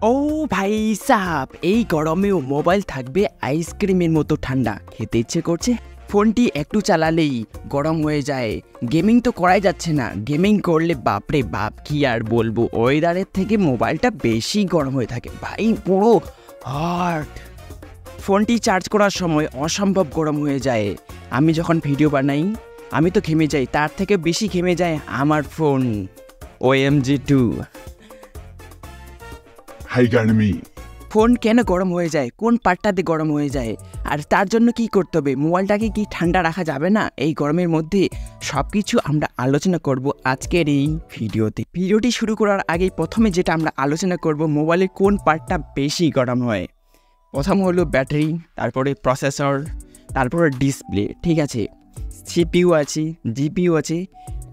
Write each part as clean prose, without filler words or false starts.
ও ভাই সাব, এই গরমেও মোবাইল থাকবে আইসক্রিমের মতো ঠান্ডা। খেতে ইচ্ছে করছে, ফোনটি একটু চালালেই গরম হয়ে যায়। গেমিং তো করাই যাচ্ছে না, গেমিং করলে বাপরে বাপ কি আর বলবো, ওয়েদারের থেকে মোবাইলটা বেশি গরম হয়ে থাকে ভাই, পুরো হট। ফোনটি চার্জ করার সময় অসম্ভব গরম হয়ে যায়। আমি যখন ভিডিও বানাই আমি তো ঘেমে যাই, তার থেকে বেশি ঘেমে যায় আমার ফোন OMG2। হাই গার্মি, ফোন কেন গরম হয়ে যায়, কোন পার্টটাতে গরম হয়ে যায়, আর তার জন্য কি করতে হবে, মোবাইলটাকে কি ঠান্ডা রাখা যাবে না এই গরমের মধ্যে, সব কিছু আমরা আলোচনা করব আজকের এই ভিডিওতে। ভিডিওটি শুরু করার আগে প্রথমে যেটা আমরা আলোচনা করব, মোবাইলের কোন পার্টটা বেশি গরম হয়। প্রথম হলো ব্যাটারি, তারপরে প্রসেসর, তারপরে ডিসপ্লে, ঠিক আছে, CPU আছে, GPU আছে,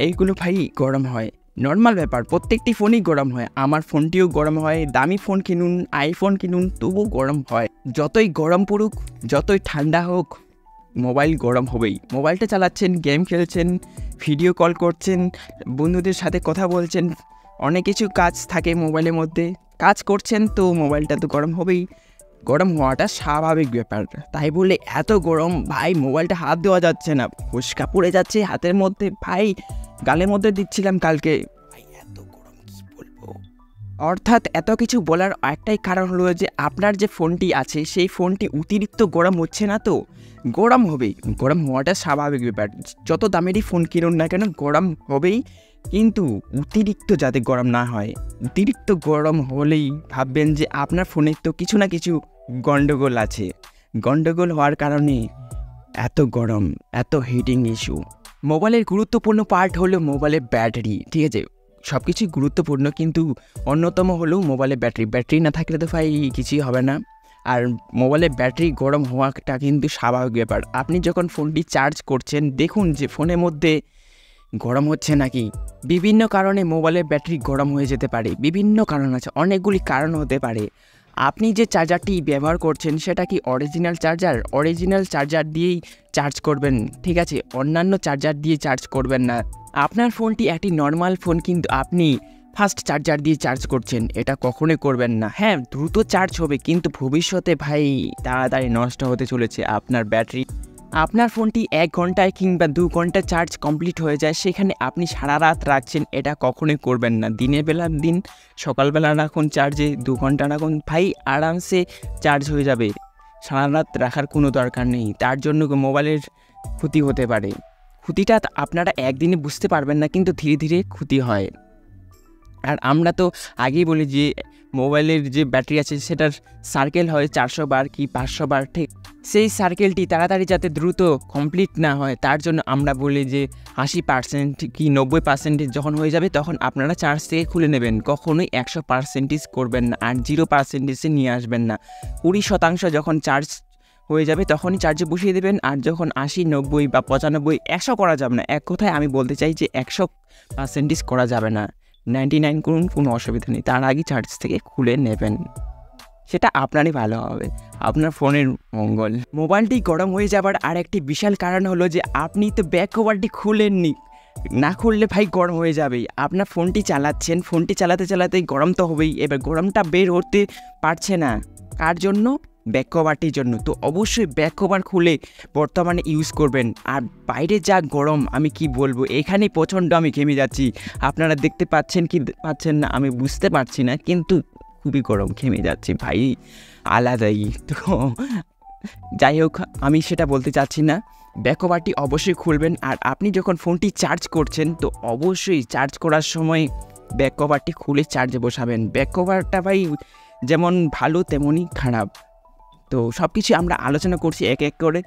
এইগুলো ভাই গরম হয়। নর্মাল ব্যাপার, প্রত্যেকটি ফোনই গরম হয়, আমার ফোনটিও গরম হয়। দামি ফোন কিনুন, আইফোন কিনুন, তবুও গরম হয়। যতই গরম পড়ুক, যতই ঠান্ডা হোক, মোবাইল গরম হবেই। মোবাইলটা চালাচ্ছেন, গেম খেলছেন, ভিডিও কল করছেন, বন্ধুদের সাথে কথা বলছেন, অনেক কিছু কাজ থাকে মোবাইলের মধ্যে, কাজ করছেন, তো মোবাইলটা তো গরম হবেই। গরম হওয়াটা স্বাভাবিক ব্যাপার, তাই বলে এত গরম ভাই মোবাইলটা হাত দেওয়া যাচ্ছে না, ফুসকা পড়ে যাচ্ছে হাতের মধ্যে ভাই, গালের মধ্যে দিচ্ছিলাম কালকে ভাই, এত গরম কি বলবো। অর্থাৎ এত কিছু বলার একটাই কারণ হলো যে আপনার যে ফোনটি আছে সেই ফোনটি অতিরিক্ত গরম হচ্ছে না, তো গরম হবেই। গরম হওয়াটা স্বাভাবিক ব্যাপার, যত দামেরই ফোন কিনুন না কেন গরম হবেই, কিন্তু অতিরিক্ত যাতে গরম না হয়। অতিরিক্ত গরম হলেই ভাববেন যে আপনার ফোনের তো কিছু না কিছু গন্ডগোল আছে, গন্ডগোল হওয়ার কারণে এত গরম, এত হিটিং ইস্যু। মোবাইলের গুরুত্বপূর্ণ পার্ট হলো মোবাইলের ব্যাটারি, ঠিক আছে, সব কিছুই গুরুত্বপূর্ণ, কিন্তু অন্যতম হলো মোবাইলের ব্যাটারি। ব্যাটারি না থাকলে তো ভাই কিছুই হবে না। আর মোবাইলের ব্যাটারি গরম হওয়াটা কিন্তু স্বাভাবিক ব্যাপার। আপনি যখন ফোনটি চার্জ করছেন দেখুন যে ফোনের মধ্যে গরম হচ্ছে নাকি। বিভিন্ন কারণে মোবাইলের ব্যাটারি গরম হয়ে যেতে পারে, বিভিন্ন কারণ আছে, অনেকগুলি কারণ হতে পারে। আপনি যে চার্জারটি ব্যবহার করছেন সেটা কি অরিজিনাল চার্জার? অরিজিনাল চার্জার দিয়েই চার্জ করবেন, ঠিক আছে, অন্যান্য চার্জার দিয়ে চার্জ করবেন না। আপনার ফোনটি একটি নর্মাল ফোন, কিন্তু আপনি ফাস্ট চার্জার দিয়ে চার্জ করছেন, এটা কখনোই করবেন না। হ্যাঁ, দ্রুত চার্জ হবে, কিন্তু ভবিষ্যতে ভাই তাড়াতাড়ি নষ্ট হতে চলেছে আপনার ব্যাটারি। আপনার ফোনটি 1 ঘন্টায় কিংবা 2 ঘন্টা চার্জ কমপ্লিট হয়ে যায়, সেখানে আপনি সারা রাত রাখছেন, এটা কখনোই করবেন না। দিনের বেলা দিন, সকালবেলা রাখুন চার্জে, 2 ঘন্টা রাখুন ভাই, আরামসে চার্জ হয়ে যাবে। সারা রাত রাখার কোনো দরকার নেই, তার জন্য মোবাইলের ক্ষতি হতে পারে। ক্ষতিটা আপনারা একদিনে বুঝতে পারবেন না, কিন্তু ধীরে ধীরে ক্ষতি হয়। আর আমরা তো আগেই বলি যে মোবাইলের যে ব্যাটারি আছে সেটার সার্কেল হয় 400 বার কি 500 বার, ঠিক, সেই সার্কেলটি তাড়াতাড়ি যাতে দ্রুত কমপ্লিট না হয় তার জন্য আমরা বলি যে 80% কি 90% যখন হয়ে যাবে তখন আপনারা চার্জ থেকে খুলে নেবেন, কখনোই 100% করবেন না, আর 0%-এ নিয়ে আসবেন না। 20% যখন চার্জ হয়ে যাবে তখনই চার্জে বসিয়ে দেবেন, আর যখন 80, 90 বা 95, 100 করা যাবে না। এক কথায় আমি বলতে চাই যে 100% করা যাবে না, 99 করুন, কোনো অসুবিধা নেই, তার আগে চার্জ থেকে খুলে নেবেন, সেটা আপনারই ভালো হবে, আপনার ফোনের মঙ্গল। মোবাইলটি গরম হয়ে যাবার আর একটি বিশাল কারণ হলো যে আপনি তো ব্যাক কভারটি খুলেননি, না খুললে ভাই গরম হয়ে যাবেই। আপনার ফোনটি চালাচ্ছেন, ফোনটি চালাতে চালাতে গরম তো হবেই, এবার গরমটা বের হতে পারছে না, কার জন্য? ব্যাক কভারটির জন্য। তো অবশ্যই ব্যাক কভার খুলে বর্তমানে ইউজ করবেন। আর বাইরে যা গরম আমি কি বলবো, এখানেই প্রচণ্ড আমি ঘেমে যাচ্ছি, আপনারা দেখতে পাচ্ছেন কি পাচ্ছেন না আমি বুঝতে পারছি না, কিন্তু খুবই গরম, ঘেমে যাচ্ছি ভাই আলাদাই। তো যাই হোক, আমি সেটা বলতে চাচ্ছি না, ব্যাক কভারটি অবশ্যই খুলবেন। আর আপনি যখন ফোনটি চার্জ করছেন তো অবশ্যই চার্জ করার সময় ব্যাক কভারটি খুলে চার্জে বসাবেন। ব্যাক কভারটা ভাই যেমন ভালো তেমনই খারাপ, তো সব কিছু আমরা আলোচনা করছি এক এক করে।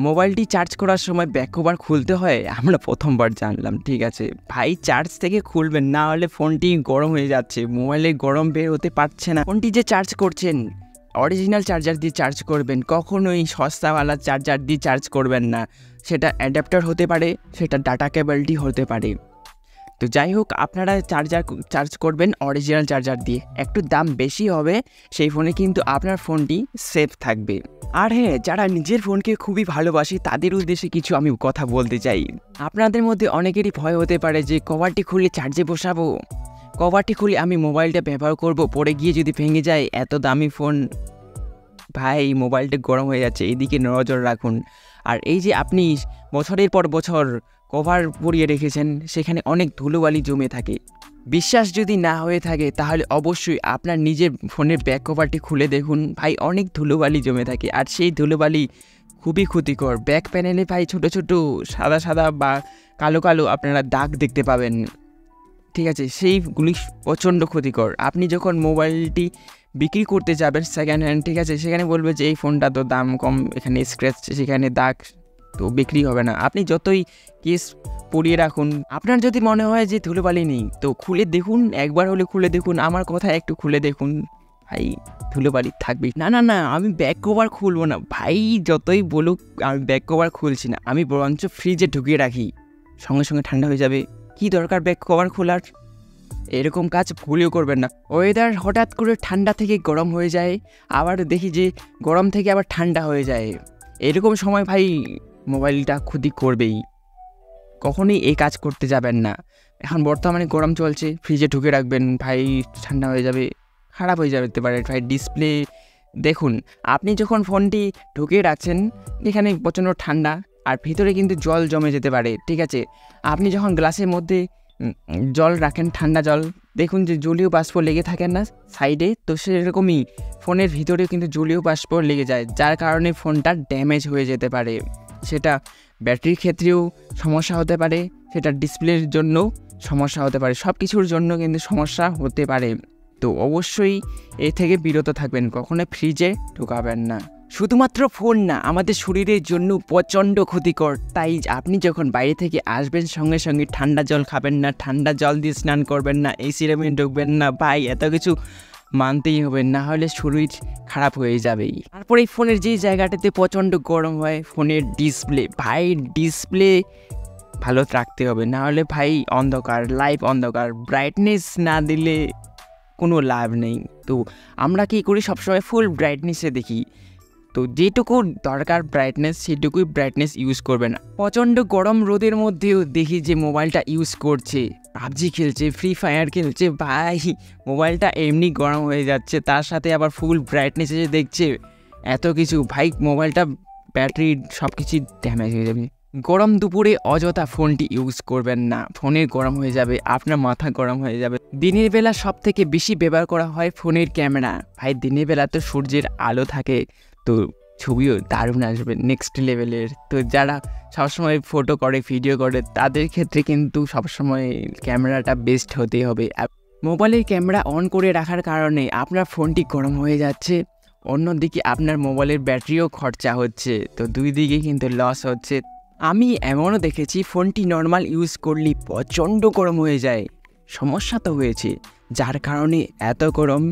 মোবাইলটি চার্জ করার সময় ব্যাক কভার খুলতে হয়, আমরা প্রথমবার জানলাম, ঠিক আছে ভাই, চার্জ থেকে খুলবেন, না হলে ফোনটি গরম হয়ে যাচ্ছে, মোবাইলে গরম বের হতে পারছে না। ফোনটি যে চার্জ করছেন অরিজিনাল চার্জার দিয়ে চার্জ করবেন, কখনোই সস্তাওয়ালা চার্জার দিয়ে চার্জ করবেন না, সেটা অ্যাডাপ্টার হতে পারে, সেটা ডাটা কেবলটি হতে পারে। তো যাই হোক, আপনারা চার্জ করবেন অরিজিনাল চার্জার দিয়ে, একটু দাম বেশি হবে সেই ফোনে, কিন্তু আপনার ফোনটি সেফ থাকবে। আর হ্যাঁ, যারা নিজের ফোনকে খুবই ভালোবাসে তাদের উদ্দেশ্যে কিছু আমি কথা বলতে চাই। আপনাদের মধ্যে অনেকেরই ভয় হতে পারে যে কভারটি খুলে চার্জে বসাবো, কভারটি খুলে আমি মোবাইলটা ব্যবহার করব, পরে গিয়ে যদি ভেঙে যায়, এত দামি ফোন ভাই, মোবাইলটা গরম হয়ে যাচ্ছে, এদিকে নজর রাখুন। আর এই যে আপনি বছরের পর বছর কভার পরিয়ে রেখেছেন, সেখানে অনেক ধুলোবালি জমে থাকে। বিশ্বাস যদি না হয়ে থাকে তাহলে অবশ্যই আপনার নিজের ফোনের ব্যাক কভারটি খুলে দেখুন ভাই, অনেক ধুলোবালি জমে থাকে। আর সেই ধুলোবালি খুবই ক্ষতিকর। ব্যাক প্যানেলে ভাই ছোট ছোট সাদা সাদা বা কালো কালো আপনারা দাগ দেখতে পাবেন, ঠিক আছে? সেইগুলি প্রচণ্ড ক্ষতিকর। আপনি যখন মোবাইলটি বিক্রি করতে যাবেন সেকেন্ড হ্যান্ড, ঠিক আছে, সেখানে বলবে যে এই ফোনটা তো দাম কম, এখানে স্ক্র্যাচ, সেখানে দাগ, তো বিক্রি হবে না। আপনি যতই কেস পরিয়ে রাখুন, আপনার যদি মনে হয় যে ধুলোবালি নেই, তো খুলে দেখুন, একবার হলে খুলে দেখুন, আমার কথা একটু খুলে দেখুন ভাই, ধুলোবালি থাকবেই। না না না, আমি ব্যাক কভার খুলবো না ভাই, যতই বলুক আমি ব্যাক কভার খুলছি না, আমি বরঞ্চ ফ্রিজে ঢুকিয়ে রাখি, সঙ্গে সঙ্গে ঠান্ডা হয়ে যাবে। কি দরকার ব্যাক কভার খোলার? এরকম কাজ ভুলেও করবেন না। ওয়েদার হঠাৎ করে ঠান্ডা থেকে গরম হয়ে যায়, আবার দেখি যে গরম থেকে আবার ঠান্ডা হয়ে যায়, এরকম সময় ভাই মোবাইলটা ক্ষতি করবেই। কখনোই এই কাজ করতে যাবেন না। এখন বর্তমানে গরম চলছে, ফ্রিজে ঢুকে রাখবেন ভাই, ঠান্ডা হয়ে যাবে, খারাপ হয়ে যেতে পারে ভাই। ডিসপ্লে দেখুন, আপনি যখন ফোনটি ঢুকিয়ে রাখছেন এখানে প্রচণ্ড ঠান্ডা, আর ভিতরে কিন্তু জল জমে যেতে পারে, ঠিক আছে? আপনি যখন গ্লাসের মধ্যে জল রাখেন, ঠান্ডা জল, দেখুন যে জলীয় বাষ্প লেগে থাকেন না সাইডে, তো সেরকমই ফোনের ভিতরেও কিন্তু জলীয় বাষ্প লেগে যায়, যার কারণে ফোনটা ড্যামেজ হয়ে যেতে পারে। সেটা ব্যাটারির ক্ষেত্রেও সমস্যা হতে পারে, সেটা ডিসপ্লের জন্য সমস্যা হতে পারে, সব কিছুর জন্য কিন্তু সমস্যা হতে পারে। তো অবশ্যই এ থেকে বিরত থাকবেন, কখনো ফ্রিজে ঢোকাবেন না। শুধুমাত্র ফোন না, আমাদের শরীরের জন্য প্রচণ্ড ক্ষতিকর। তাই আপনি যখন বাইরে থেকে আসবেন সঙ্গে সঙ্গে ঠান্ডা জল খাবেন না, ঠান্ডা জল দিয়ে স্নান করবেন না, এসি রুমে ঢুকবেন না ভাই, এত কিছু মানতেই হবে, না হলে শরীর খারাপ হয়ে যাবেই। তারপরে এই ফোনের যে জায়গাটাতে প্রচণ্ড গরম হয়, ফোনের ডিসপ্লে ভাই, ডিসপ্লে ভালো রাখতে হবে, না হলে ভাই অন্ধকার, লাইভ অন্ধকার, ব্রাইটনেস না দিলে কোনো লাভ নেই। তো আমরা কী করি, সবসময় ফুল ব্রাইটনেসে দেখি, তো যেটুকু দরকার ব্রাইটনেস সেটুকুই ব্রাইটনেস ইউজ করবেন। প্রচণ্ড গরম রোদের মধ্যেও দেখি যে মোবাইলটা ইউজ করছে, পাবজি খেলছে, ফ্রি ফায়ার খেলছে ভাই, মোবাইলটা এমনি গরম হয়ে যাচ্ছে, তার সাথে আবার ফুল ব্রাইটনেসে দেখছে, এত কিছু ভাই, মোবাইলটা ব্যাটারি সব কিছু ড্যামেজ হয়ে যাবে। গরম দুপুরে অযথা ফোনটি ইউজ করবেন না, ফোনে গরম হয়ে যাবে, আপনার মাথা গরম হয়ে যাবে। দিনের বেলা সব থেকে বেশি ব্যবহার করা হয় ফোনের ক্যামেরা ভাই, দিনের বেলা তো সূর্যের আলো থাকে, তো ছবিও দারুণ আসবে, নেক্সট লেভেলের। তো যারা সবসময় ফটো করে, ভিডিও করে, তাদের ক্ষেত্রে কিন্তু সবসময় ক্যামেরাটা বেস্ট হতে হবে। মোবাইলের ক্যামেরা অন করে রাখার কারণে আপনার ফোনটি গরম হয়ে যাচ্ছে, অন্যদিকে আপনার মোবাইলের ব্যাটারিও খরচা হচ্ছে, তো দুই দিকে কিন্তু লস হচ্ছে। আমি এমনও দেখেছি ফোনটি নর্মাল ইউজ করলে প্রচণ্ড গরম হয়ে যায়, সমস্যা তো হয়েছে, যার কারণে এত গরম।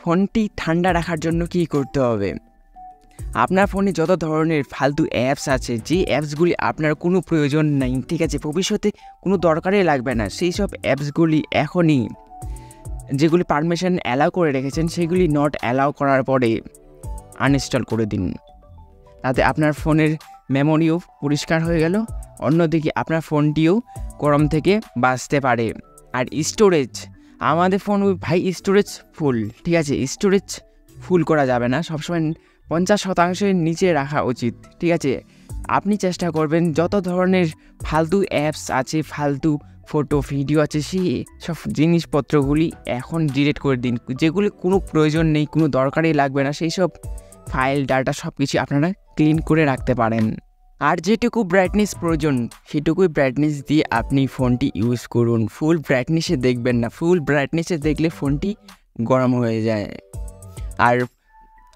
ফোনটি ঠান্ডা রাখার জন্য কী করতে হবে, আপনার ফোনে যত ধরনের ফালতু অ্যাপস আছে, যে অ্যাপসগুলি আপনার কোনো প্রয়োজন নেই, ঠিক আছে, ভবিষ্যতে কোনো দরকারই লাগবে না, সেই সব অ্যাপসগুলি এখনই যেগুলি পারমিশন অ্যালাউ করে রেখেছেন সেগুলি নট অ্যালাউ করার পরে আনইনস্টল করে দিন, তাতে আপনার ফোনের মেমোরিও পরিষ্কার হয়ে গেল, অন্যদিকে আপনার ফোনটিও গরম থেকে বাঁচতে পারে। আর স্টোরেজ, আমাদের ফোন ভাই স্টোরেজ ফুল, ঠিক আছে, স্টোরেজ ফুল করা যাবে না, সবসময় 50% নিচে রাখা উচিত, ঠিক আছে। আপনি চেষ্টা করবেন যত ধরনের ফালতু অ্যাপস আছে, ফালতু ফটো ভিডিও আছে, সেই সব জিনিসপত্রগুলি এখন ডিলিট করে দিন, যেগুলি কোনো প্রয়োজন নেই, কোনো দরকারই লাগবে না, সেই সব ফাইল ডাটা সব কিছু আপনারা ক্লিন করে রাখতে পারেন। আর যেটুকু ব্রাইটনেস প্রয়োজন সেটুকুই ব্রাইটনেস দিয়ে আপনি ফোনটি ইউজ করুন, ফুল ব্রাইটনেসে দেখবেন না, ফুল ব্রাইটনেসে দেখলে ফোনটি গরম হয়ে যায়। আর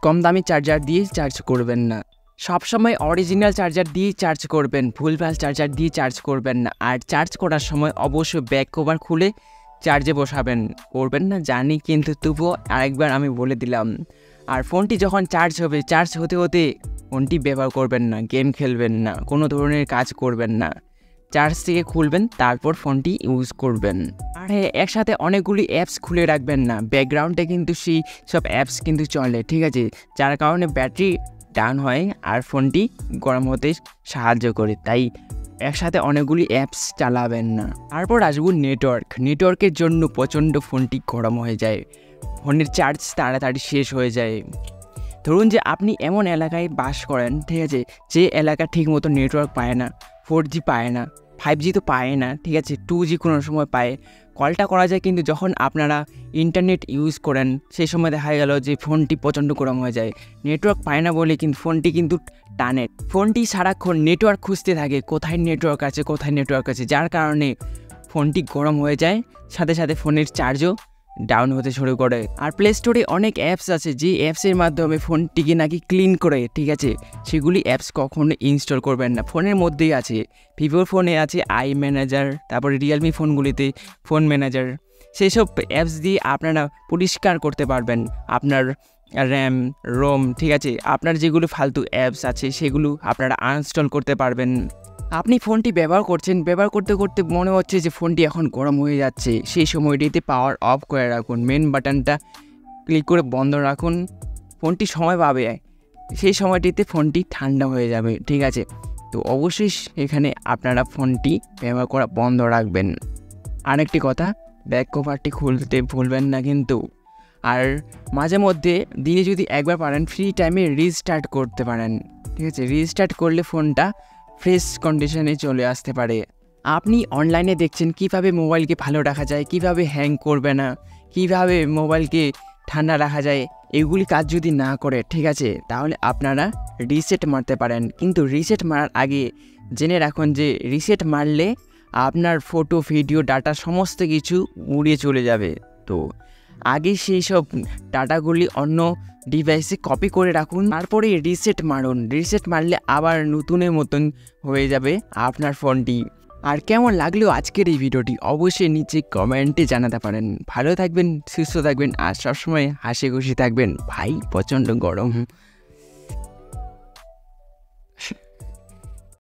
কম দামি চার্জার দিয়ে চার্জ করবেন না, সবসময় অরিজিনাল চার্জার দিয়ে চার্জ করবেন, ভুলভাল চার্জার দিয়ে চার্জ করবেন না। আর চার্জ করার সময় অবশ্যই ব্যাক কভার খুলে চার্জে বসাবেন, করবেন না জানি, কিন্তু তবুও আরেকবার আমি বলে দিলাম। আর ফোনটি যখন চার্জ হবে, চার্জ হতে হতে ফোনটি ব্যবহার করবেন না, গেম খেলবেন না, কোনো ধরনের কাজ করবেন না, চার্জ থেকে খুলবেন তারপর ফোনটি ইউজ করবেন। আর হ্যাঁ, একসাথে অনেকগুলি অ্যাপস খুলে রাখবেন না, ব্যাকগ্রাউন্ডে কিন্তু সেই সব অ্যাপস কিন্তু চলে, ঠিক আছে, যার কারণে ব্যাটারি ডাউন হয় আর ফোনটি গরম হতে সাহায্য করে। তাই একসাথে অনেকগুলি অ্যাপস চালাবেন না। তারপর আসবো নেটওয়ার্কের জন্য প্রচণ্ড ফোনটি গরম হয়ে যায়, ফোনের চার্জ তাড়াতাড়ি শেষ হয়ে যায়। ধরুন যে আপনি এমন এলাকায় বাস করেন, ঠিক আছে, যে এলাকা ঠিক মতো নেটওয়ার্ক পায় না, 4G পায় না, 5G তো পায় না, ঠিক আছে, 2G কোনো সময় পায়, কলটা করা যায়, কিন্তু যখন আপনারা ইন্টারনেট ইউজ করেন সেই সময় দেখা গেল যে ফোনটি প্রচণ্ড গরম হয়ে যায়। নেটওয়ার্ক পায় না বলে কিন্তু ফোনটি কিন্তু টানে, ফোনটি সারাক্ষণ নেটওয়ার্ক খুঁজতে থাকে, কোথায় নেটওয়ার্ক আছে, যার কারণে ফোনটি গরম হয়ে যায়, সাথে সাথে ফোনের চার্জও ডাউন হতে শুরু করে। আর প্লে স্টোরে অনেক অ্যাপস আছে যে অ্যাপসের মাধ্যমে ফোনটিকে নাকি ক্লিন করে, ঠিক আছে, সেগুলি অ্যাপস কখনো ইনস্টল করবেন না। ফোনের মধ্যেই আছে, ভিভোর ফোনে আছে আই ম্যানেজার, তারপরে রিয়েলমি ফোনগুলিতে ফোন ম্যানেজার, সেই সব অ্যাপস দিয়ে আপনারা পরিষ্কার করতে পারবেন আপনার র্যাম রোম, ঠিক আছে, আপনার যেগুলো ফালতু অ্যাপস আছে সেগুলো আপনারা আনইনস্টল করতে পারবেন। আপনি ফোনটি ব্যবহার করতে করতে মনে হচ্ছে যে ফোনটি এখন গরম হয়ে যাচ্ছে, সেই সময়টিতে পাওয়ার অফ করে রাখুন, মেন বাটনটা ক্লিক করে বন্ধ রাখুন, ফোনটি সময় পাবে, সেই সময়টিতে ফোনটি ঠান্ডা হয়ে যাবে, ঠিক আছে। তো অবশ্যই এখানে আপনারা ফোনটি ব্যবহার করা বন্ধ রাখবেন। আরেকটি কথা, ব্যাক কভারটি খুলতে ভুলবেন না কিন্তু। আর মাঝে মধ্যে দিনে যদি একবার পারেন ফ্রি টাইমে রিস্টার্ট করতে পারেন, ঠিক আছে, রিস্টার্ট করলে ফোনটা ফ্রেশ কন্ডিশনে চলে আসতে পারে। আপনি অনলাইনে দেখছেন কিভাবে মোবাইলকে ভালো রাখা যায়, কিভাবে হ্যাং করবে না, কিভাবে মোবাইলকে ঠান্ডা রাখা যায়, এগুলি কাজ যদি না করে, ঠিক আছে, তাহলে আপনারা রিসেট মারতে পারেন। কিন্তু রিসেট মারার আগে জেনে রাখুন যে রিসেট মারলে আপনার ফটো ভিডিও ডাটা সমস্ত কিছু উড়িয়ে চলে যাবে। তো আগে সেই সব ডাটাগুলি অন্য ডিভাইসে কপি করে রাখুন, তারপরে রিসেট মারুন। রিসেট মারলে আবার নতুনের মতন হয়ে যাবে আপনার ফোনটি। আর কেমন লাগলো আজকের এই ভিডিওটি অবশ্যই নিচে কমেন্টে জানাতে পারেন। ভালো থাকবেন, সুস্থ থাকবেন, আর সবসময় হাসি খুশি থাকবেন। ভাই প্রচণ্ড গরম।